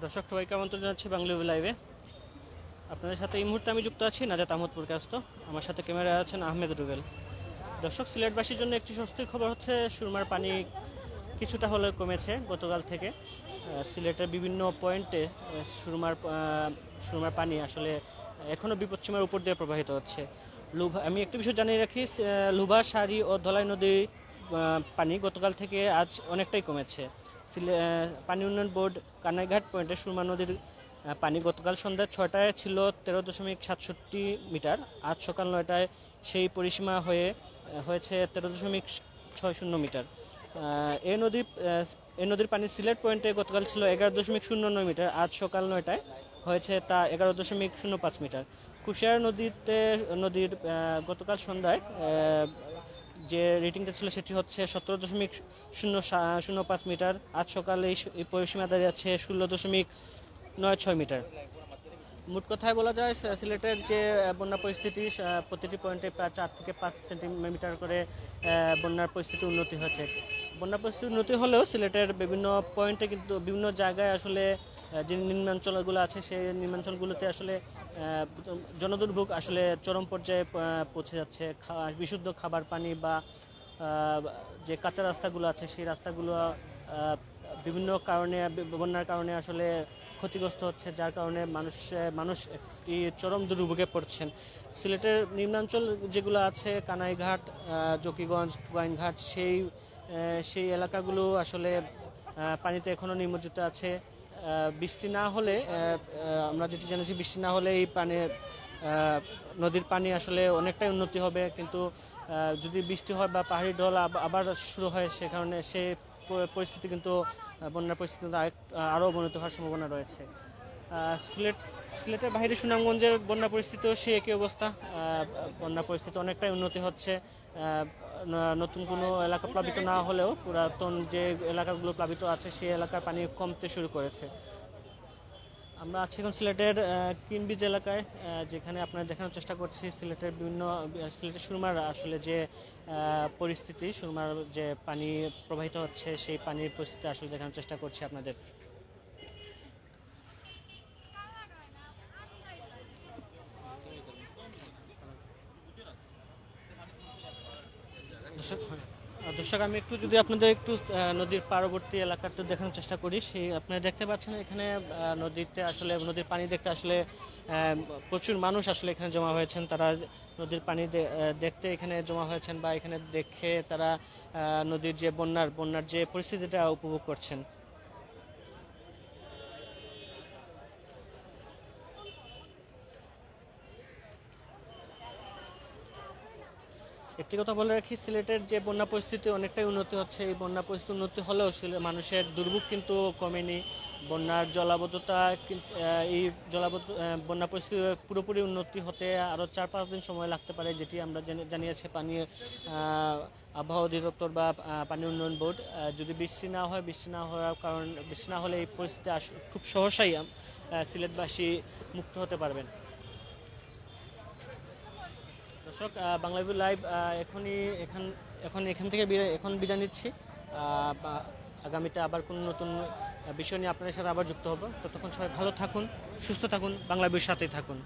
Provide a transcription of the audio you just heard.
দর্শক সবাইকে আমন্ত্রণ জানাচ্ছি বাংলাভিউ লাইভে। আপনাদের সাথে এই মুহূর্তে আমি যুক্ত আছি নাজাত আহমদ পুরকাস্ত। আমার সাথে ক্যামেরায় আছেন আহমেদ রুবেল। দর্শক, সিলেটবাসীর জন্য একটি স্বস্তির খবর হচ্ছে সুরমার পানি কিছুটা হলেও কমেছে গতকাল থেকে। সিলেটের বিভিন্ন পয়েন্টে সুরমার পানি আসলে এখনও বিপদসীমার উপর দিয়ে প্রবাহিত হচ্ছে। আমি একটি বিষয় জানিয়ে রাখি, লুভা, সারি ও ধলাই নদীর পানি গতকাল থেকে আজ অনেকটাই কমেছে। পানি উন্নয়ন বোর্ড কানাইঘাট পয়েন্টে সুরমা নদীর পানি গতকাল সন্ধ্যা 6টায় ছিল 13.67 মিটার। আজ সকাল 9টায় সেই পরিসীমা হয়েছে 13.60 মিটার। এই নদীর পানি সিলেট পয়েন্টে গতকাল ছিল 11.09 মিটার। আজ সকাল 9টায় হয়েছে তা 11.05 মিটার। কুশিয়ারা নদীর গতকাল সন্ধ্যায় যে রেটিংটা ছিল সেটি হচ্ছে 17.005 মিটার। আজ সকালে এই পরিসীমা দাঁড়িয়েছে 16.96 মিটার। মোট কথায় বলা যায়, সিলেটের যে বন্যা পরিস্থিতি, প্রতিটি পয়েন্টে প্রায় 4 থেকে 5 সেন্টিমিটার করে বন্যার পরিস্থিতি উন্নতি হয়েছে। বন্যা পরিস্থিতি উন্নতি হলেও সিলেটের বিভিন্ন পয়েন্টে কিন্তু বিভিন্ন জায়গায় আসলে যে নিম্নাঞ্চলগুলো আছে সেই নিম্নাঞ্চলগুলোতে আসলে জনদুর্ভোগ আসলে চরম পর্যায়ে পৌঁছে যাচ্ছে। বিশুদ্ধ খাবার পানি বা যে কাঁচা রাস্তাগুলো আছে সেই রাস্তাগুলো বিভিন্ন কারণে, বন্যার কারণে আসলে ক্ষতিগ্রস্ত হচ্ছে, যার কারণে মানুষ একটি চরম দুর্ভোগে পড়ছেন। সিলেটের নিম্নাঞ্চল যেগুলো আছে, কানাইঘাট, জকিগঞ্জ, গোয়াইনঘাট, সেই এলাকাগুলো আসলে পানিতে এখনও নিমজ্জিত আছে। বৃষ্টি না হলে, আমরা যেটি জেনেছি, বৃষ্টি না হলে এই নদীর পানি আসলে অনেকটাই উন্নতি হবে, কিন্তু যদি বৃষ্টি হয় বা পাহাড়ি ঢল আবার শুরু হয়, সে কারণে সেই পরিস্থিতি কিন্তু বন্যার পরিস্থিতি আরও অবনতি হওয়ার সম্ভাবনা রয়েছে। সিলেটের বাইরে সুনামগঞ্জের বন্যা পরিস্থিতিও সেই একই অবস্থা। বন্যা পরিস্থিতি অনেকটাই উন্নতি হচ্ছে। নতুন কোনো এলাকা প্লাবিত না হলেও পুরাতন যে এলাকাগুলো প্লাবিত আছে সেই এলাকার পানি কমতে শুরু করেছে। আমরা আছি এখন সিলেটের কিনবিজ এলাকায়, যেখানে আপনাদের দেখানোর চেষ্টা করছি সিলেটের সুরমার আসলে যে পরিস্থিতি, সুরমার যে পানি প্রবাহিত হচ্ছে সেই পানির পরিস্থিতি আসলে দেখানোর চেষ্টা করছি আপনাদের। দর্শক, আমি যদি আপনাদের একটু নদীর পার্শ্ববর্তী এলাকাটা দেখানোর চেষ্টা করি। আপনারা দেখতে পাচ্ছেন এখানে নদীর পানি দেখতে আসলে প্রচুর মানুষ আসলে এখানে জমা হয়েছেন। তারা নদীর পানি দেখতে এখানে জমা হয়েছেন বা এখানে দেখে তারা নদীর যে বন্যার যে পরিস্থিতিটা উপভোগ করছেন। একটি কথা বলে রাখি, সিলেটের যে বন্যা পরিস্থিতি অনেকটাই উন্নতি হচ্ছে। এই বন্যা পরিস্থিতি উন্নতি হলেও মানুষের দুর্ভোগ কিন্তু কমেনি। বন্যার জলাবদ্ধতা, বন্যা পরিস্থিতি পুরোপুরি উন্নতি হতে আরও 4-5 দিন সময় লাগতে পারে, যেটি আমরা জানিয়েছি আবহাওয়া অধিদপ্তর বা পানি উন্নয়ন বোর্ড। যদি বৃষ্টি না হলে এই পরিস্থিতি খুব সহসাই সিলেটবাসী মুক্ত হতে পারবেন। দর্শক, বাংলাভিউ লাইভ এখান থেকে বিদায় নিচ্ছি। আগামীতে আবার কোনো নতুন বিষয় নিয়ে আপনাদের সাথে আবার যুক্ত হব। ততক্ষণ সবাই ভালো থাকুন, সুস্থ থাকুন, বাংলাভিউর সাথেই থাকুন।